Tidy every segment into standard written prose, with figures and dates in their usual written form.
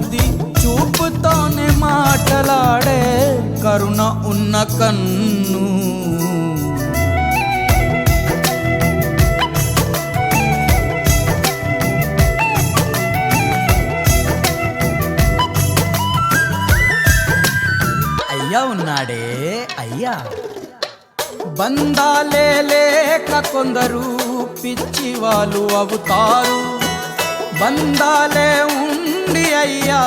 అది చూపుతోనే మాటలాడే కరుణ ఉన్న కన్ను. అయ్యా ఉన్నాడే అయ్యా. బంధాలే లేక కొందరు పిచ్చి వాళ్ళు అవుతారు, బంధాలే ఉండి అయ్యా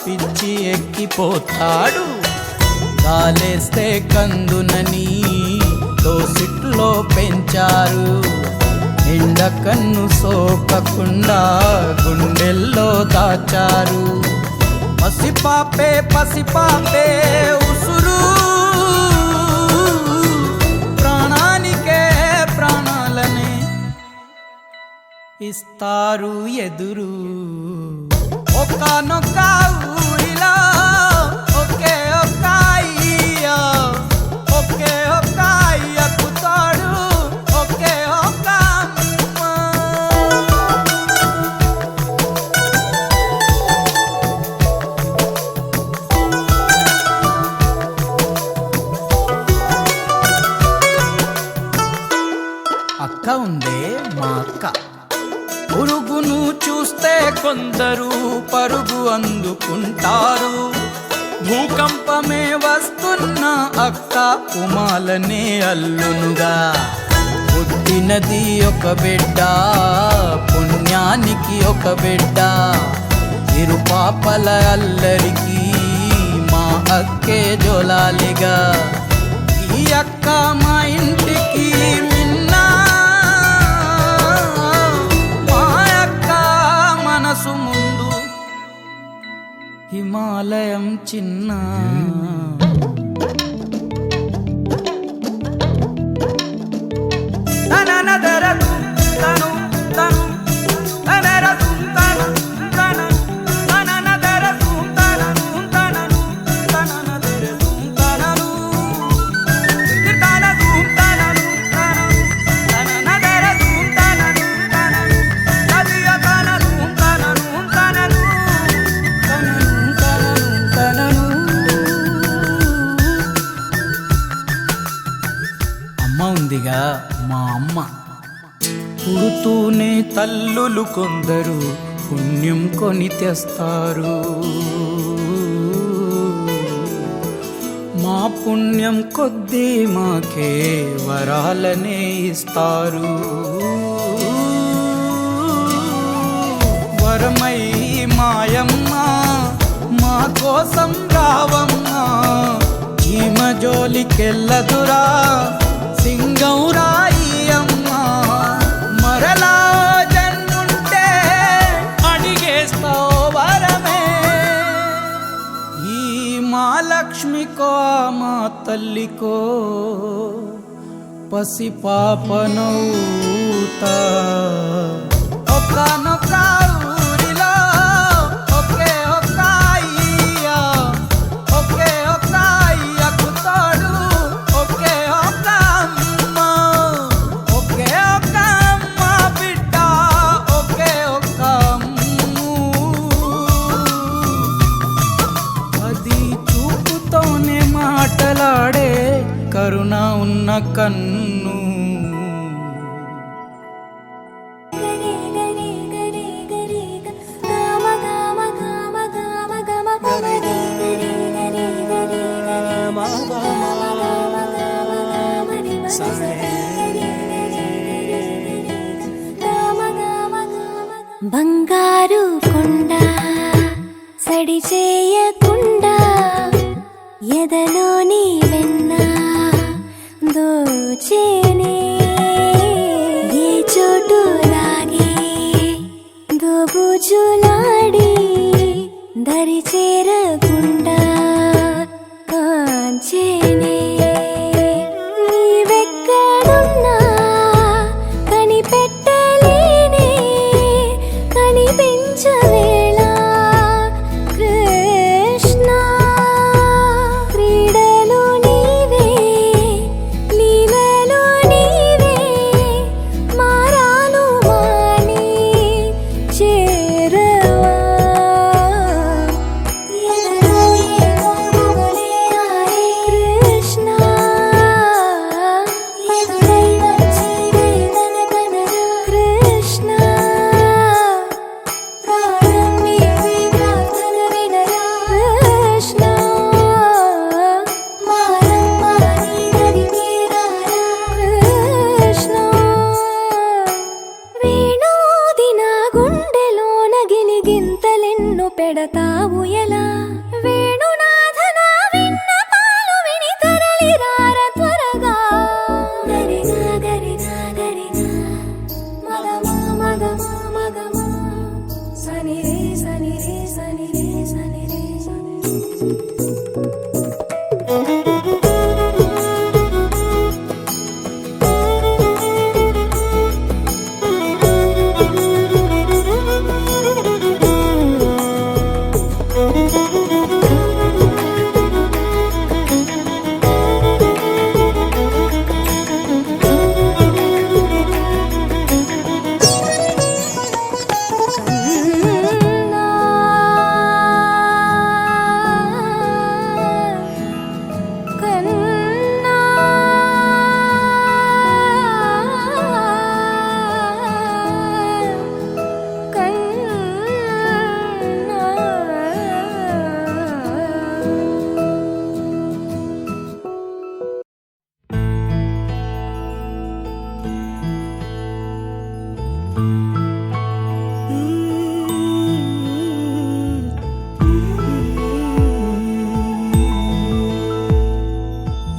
పిచ్చి ఎక్కిపోతాడు. గాలేస్తే కందునని దోసిట్లో పెంచారు, ఎండ కన్ను సోకకుండా గుండెల్లో దాచారు. పసిపాపే పసిపాపే ఉసురు, ప్రాణానికే ప్రాణాలనే ఇస్తారు ఎదురు. ఒక్కనొక్క ఊరిలో ఒకే ఒక్క అయ్యా, ఒకే ఒక్క అయ్యకు తోడు ఒకే ఒక్క అమ్మ. అక్క ఉందే మా అక్క, పురుగును చూస్తే కొందరు పరుగు అందుకుంటారు. భూకంపమే వస్తున్న అక్క ఉమాలనే అల్లునుగా. పుట్టినది ఒక బిడ్డ, పుణ్యానికి ఒక బిడ్డ. ఇరు పాపల అల్లరికి మా అక్కే జోలాలిగా. ఈ అక్క మా ఇంటికి మిన్నా, మా అక్క మనసు ముందు హిమాలయం చిన్న. ఉందిగా మా అమ్మ, పుడుతూనే తల్లులు కొందరు పుణ్యం కొని తెస్తారు. మా పుణ్యం కొద్దీ మాకే వరాలనే ఇస్తారు. వరమై మాయమ్మ మా కోసం రావమ్మా, చీమ జోలికెళ్ళదురా సింగౌరాయి అమ్మ. మరలా జన్ముంటే అడిగేస్తావు వరమే. ఈ మా లక్ష్మికో మా తల్లికో పసి పాపనవుతా. ఒక్కనొక్క ఊరిలో ఒకే ఒక్క అయ్యా, ఒకే ఒక్క అయ్యకు తోడు ఒకే ఒక్క అమ్మ. ఒకే ఒక్క అమ్మ బిడ్డ ఒకే ఒక్క అమ్ము. అది చూపుతోనే మాటలాడే కరుణ ఉన్న కన్ను. బంగారు కొండ సడి చేయకుండా ఎదలోని వెన్న దోచేనే. ఏ చోటు లాగే దోబుజులాడి దరి చేరకుండా కాంచేనే. నీవెక్కడున్నా కనిపెట్టలేనే, కనిపించవేళ కృష్ణ. క్రీడలు నీవే, లీలలు నీవే.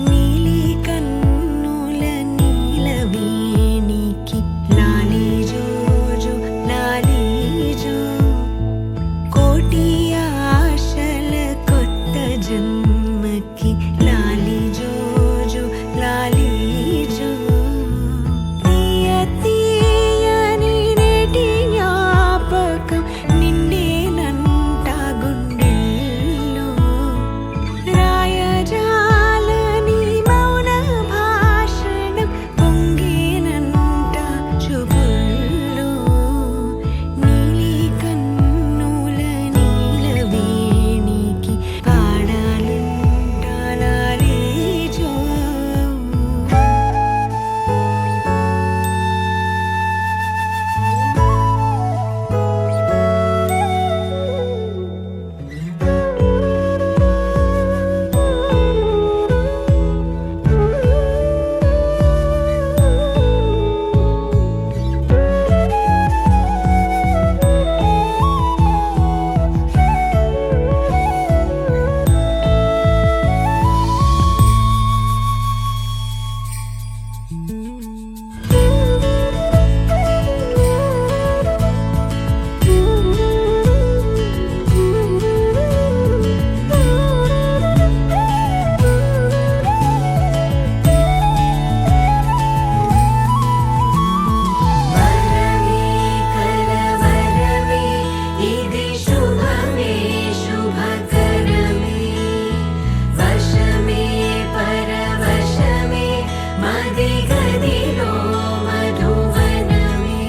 నీలి కన్నుల నీలవేణికి లాలి జోజు లాలి జో కోటి ఆశల కొత్త జన్మకి లాలి జోజు లాలి జో తీయ తీయని నేటి జ్ఞాపకం నిండేనంట గుండెల్లో రాయజాలని మౌన భాషణం పొంగేనంట చూపుల్లో నీలి కన్నుల నీలవేణికి పాడాలంట లాలి జో వరమే కలవరమే ఇది శుభమే శుభకరమే వశమే పరవశమే మది గదిలో మధువనమే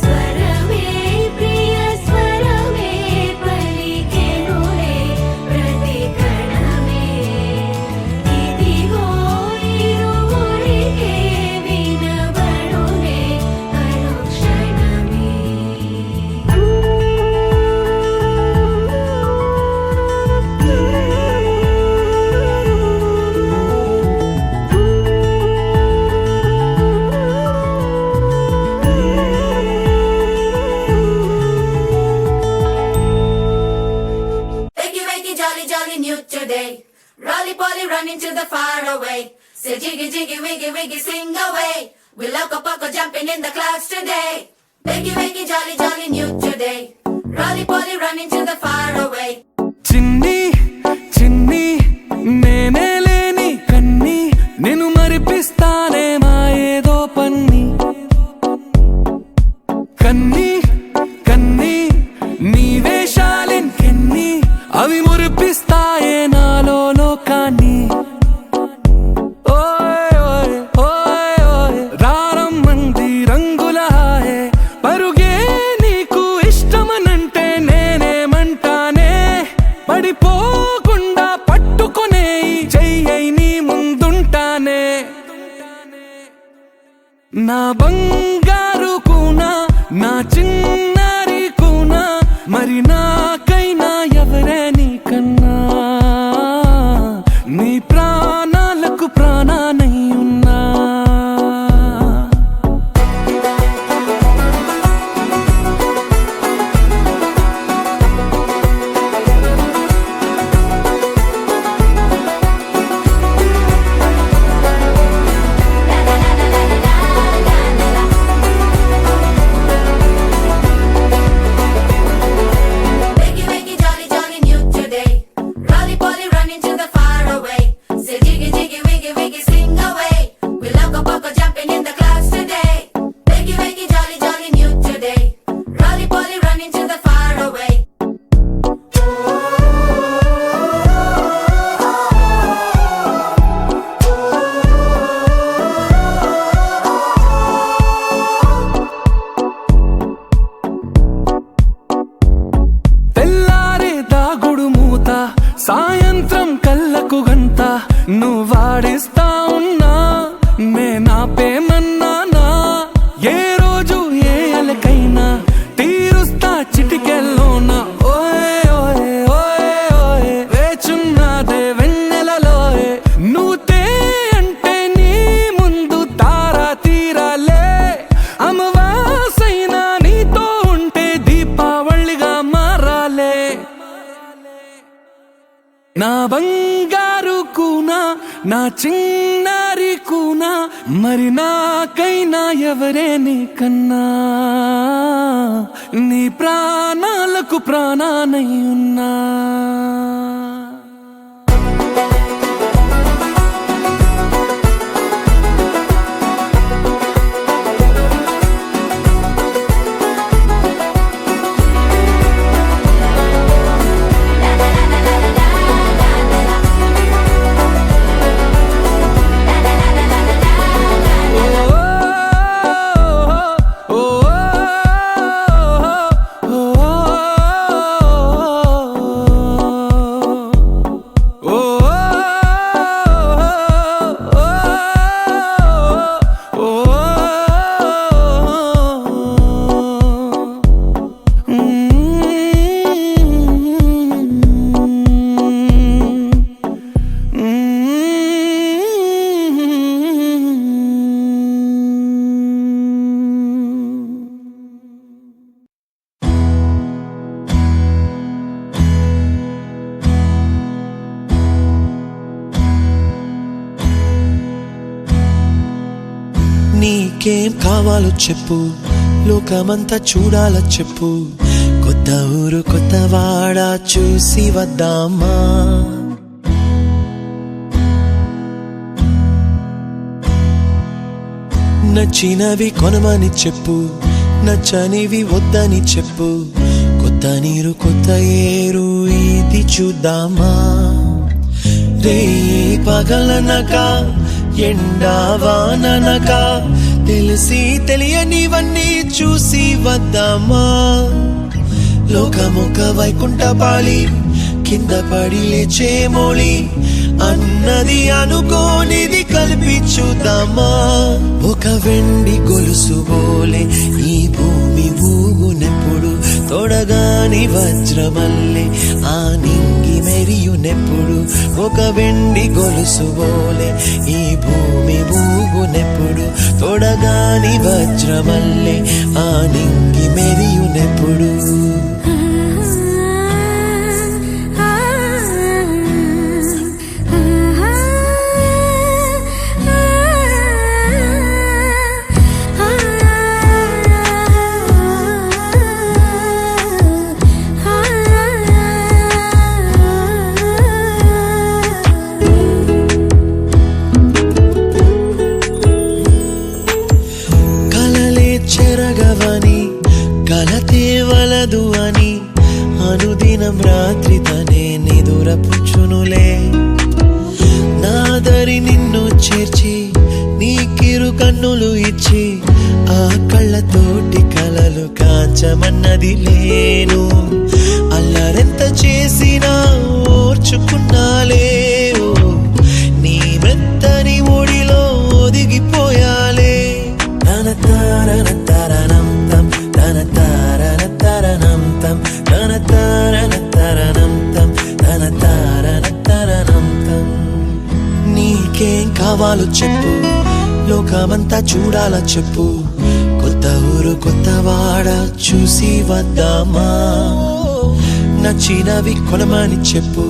స్వరమే ప్రియ స్వరమే పలికెనులే ప్రతి కణమే ఇదిగో ఇరువురికే వినబడునే అనుక్షణమే Wakey, wakey, jolly, jolly, new today. Rolly poly, running to the far away. Say jiggy, jiggy, wiggy, wiggy, sing away. We loco poco jumping in the clouds today. Wakey, wakey, jolly, jolly, new today. Rolly poly, running to the far away. చిన్ని చిన్ని నేనే లేని కన్ని నేను మరిపిస్తానే మా ఏదో పన్ని కన్ని కన్ని నీ వేషాలెన్కెన్ని అవి మురిపిస్తాయే నాలో లోకాన్ని ఓయ్ ఓయ్ ఓయ్ ఓయ్ రారమ్మంది రంగుల హాయే పరుగే నీకు ఇష్టమనంటే నేనేమంటానే పడిపోకుండా పట్టుకునే ఈ చెయ్యై నీ ముందుంటానే నా బంగారు కూనా నా చిన్నారి కూనా మరి నాకైనా ఎవరే నీకన్నా నీ ప్రాణాలకు ప్రాణానై ఉన్నా బంగారు కూనా నా చిన్నారి కూనా మరి నాకైనా ఎవరే నీకన్నా నీ ప్రాణాలకు ప్రాణానై ఉన్నా నీకేం కావాలో చెప్పు లోకమంతా చూడాల చెప్పు కొత్త ఊరు కొత్త వాడ చూసి వద్దామా నచ్చినవి కొనమని చెప్పు నచ్చనివి వద్దని చెప్పు కొత్త నీరు కొత్త ఏరు ఇది చూద్దామా రే పగలనక ఎండావాననక తెలిసి తెలియనివన్నీ చూసి వద్దామా లోకమొక వైకుంఠపాళి కింద పడి లేచే మోళి అన్నది అనుకోనిది కలిపి చూద్దామా ఒక వెండి గొలుసు బోలే ఈ భూమి ఊగునెప్పుడు తొడగాని వజ్రమల్లే ఆ నింగి మెరియునెప్పుడు ఒక వెండి గొలుసు బోలే ఈ భూమి ఊగునెప్పుడు తొడగాని వజ్రమల్లే ఆ నింగి మెరియునెప్పుడు చెరగవని కలతేవలదు అని అనుదినం రాత్రి తనే నిదురపుచ్చునులే నాదరి నిన్ను చేర్చి నీకిరు కన్నులు ఇచ్చి ఆ కళ్ళతోటి కలలు కాంచమన్నది లేను అల్లరెంత చేసినా ఓర్చుకున్నాలే నీ మెత్తని ఒడిలో ఒదిగిపోయాలే నీకేం కావాలో చెప్పు లోకమంతా చూడాల చెప్పు కొత్త ఊరు కొత్త వాడ చూసి వద్దామా నచ్చినవి కొనమని చెప్పు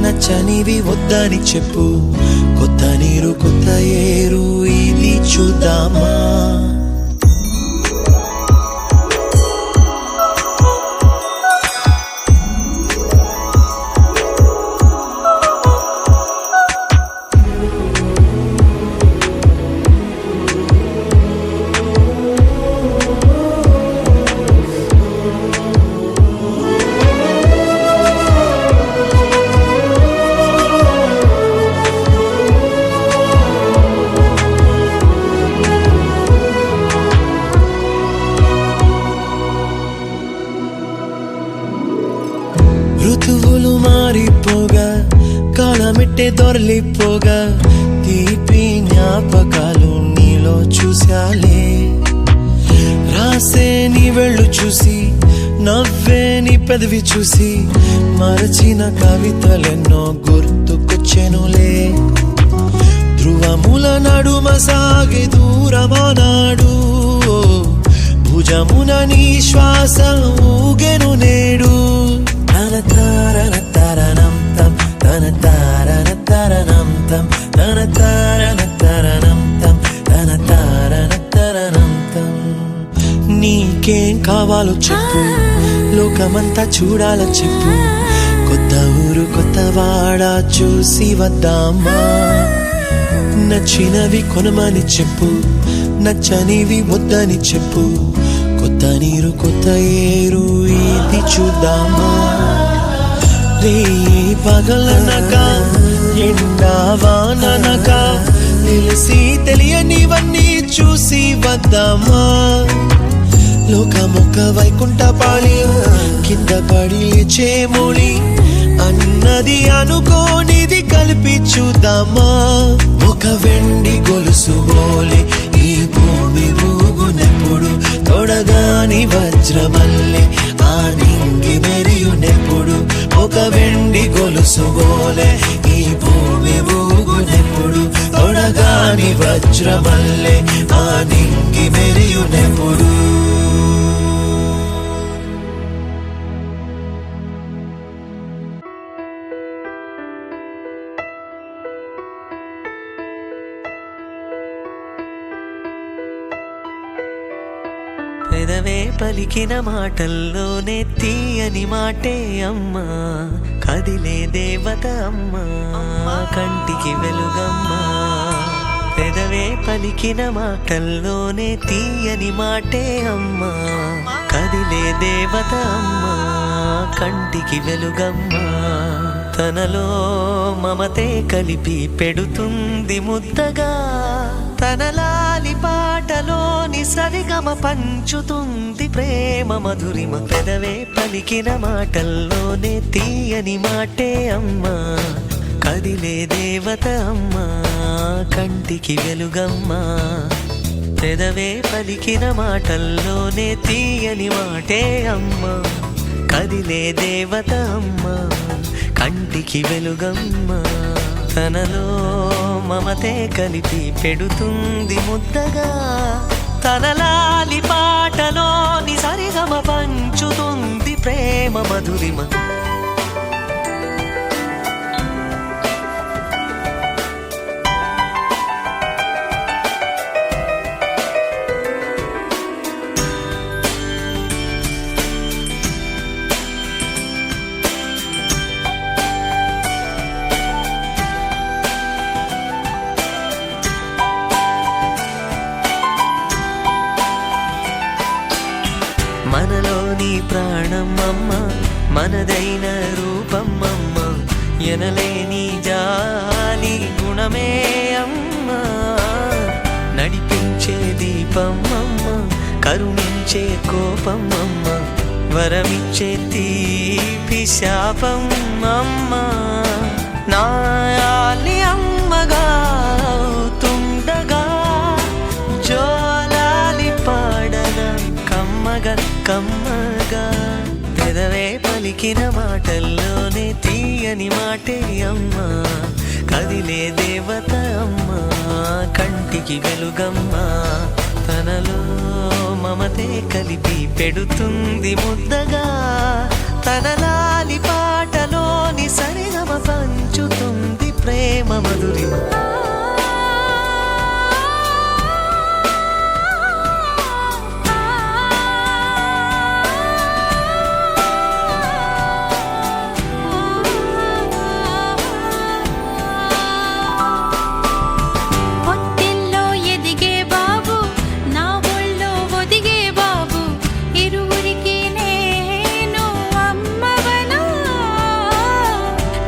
నచ్చనివి వద్దని చెప్పు కొత్త నీరు కొత్త ఏరు ఇది చూద్దామా ఋతువులు మారిపోగా కాలమిట్టే దొరలిపోగా తీపి జ్ఞాపకాలు నీలో చూశాలే రాసే నీ వెళ్ళు చూసి నవ్వే నీ పెదవి చూసి మరచిన కవితలెన్నో గుర్తుకొచ్చెనులే ధ్రువముల నడుమ సాగే దూరమానాడు భుజమున నీ శ్వాస ఊగెను నేడు తన తారన తరణం తం తన తన తారన తరణం తం తన తారన తరణం తం. నీకేం కావాలో చెప్పు, లోకమంతా చూడాల చెప్పు, కొత్త ఊరు కొత్త వాడ చూసి వద్దామా. నచ్చినవి కొనమని చెప్పు, నచ్చనివి వద్దని చెప్పు, కొత్త నీరు కొత్త ఏరు ఇది చూద్దామా. రే పగలనగా ఎండా వాననగా తెలిసి తెలియనివన్నీ చూసి వద్దామా. లోకమొక్క వైకుంఠపాళి కింద పడి లేచే మోళి అన్నది అనుకోనిది కలిపి చూద్దామా. ఒక వెండి గొలుసు బోలే ఈ భూమి ఊగునెప్పుడు, తొడగాని వజ్రమల్లె ఆ నింగి మెరియునెప్పుడు. ఒక వెండి గొలుసు బోలే ఈ భూమి ఊగునెప్పుడు, తొడగాని వజ్రమల్లె ఆ నింగి మెరియునెప్పుడు. పెదవే పలికిన మాటల్లోనే తీయని మాటే అమ్మా, కదిలే దేవత అమ్మా, కంటికి వెలుగమ్మా. పెదవే పలికిన మాటల్లోనే తీయని మాటే అమ్మా, కదిలే దేవత అమ్మా, కంటికి వెలుగమ్మా. తనలో మమతే కలిపి పెడుతుంది ముద్దగా, తన లాలి పాటలోని సరిగమ పంచుతుంది ప్రేమ మధురిమ. పెదవే పలికిన మాటల్లోనే తీయని మాటే అమ్మా, కదిలే దేవత అమ్మా, కంటికి వెలుగమ్మా. పెదవే పలికిన మాటల్లోనే తీయని మాటే అమ్మా, కదిలే దేవత అమ్మా, కంటికి వెలుగమ్మా. తనలో మమతే కలిపి పెడుతుంది ముద్దగా, తన లాలి పాటలోని సరిగమ పంచుతుంది ప్రేమ మధురిమ. మనలోని ప్రాణం అమ్మ, మనదైన రూపం అమ్మ, ఎనలేని జాలి గుణమే అమ్మ. నడిపించే దీపం అమ్మ, కరుణించే కోపం అమ్మ, వరమిచ్చే తీపి శాపం అమ్మ. నాయాలి అమ్మగా అవుతుండగా జోలాలి పాడన కమ్మగా కమ్మగా. పెదవే పలికిన మాటల్లోనే తీయని మాటే అమ్మా, కదిలే దేవత అమ్మా, కంటికి వెలుగమ్మా. తనలో మమతే కలిపి పెడుతుంది ముద్దగా, తన లాలి పాటలోని సరిగమ పంచుతుంది ప్రేమ మధురిమ.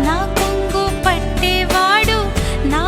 నా కొంగు పట్టేవాడు, నా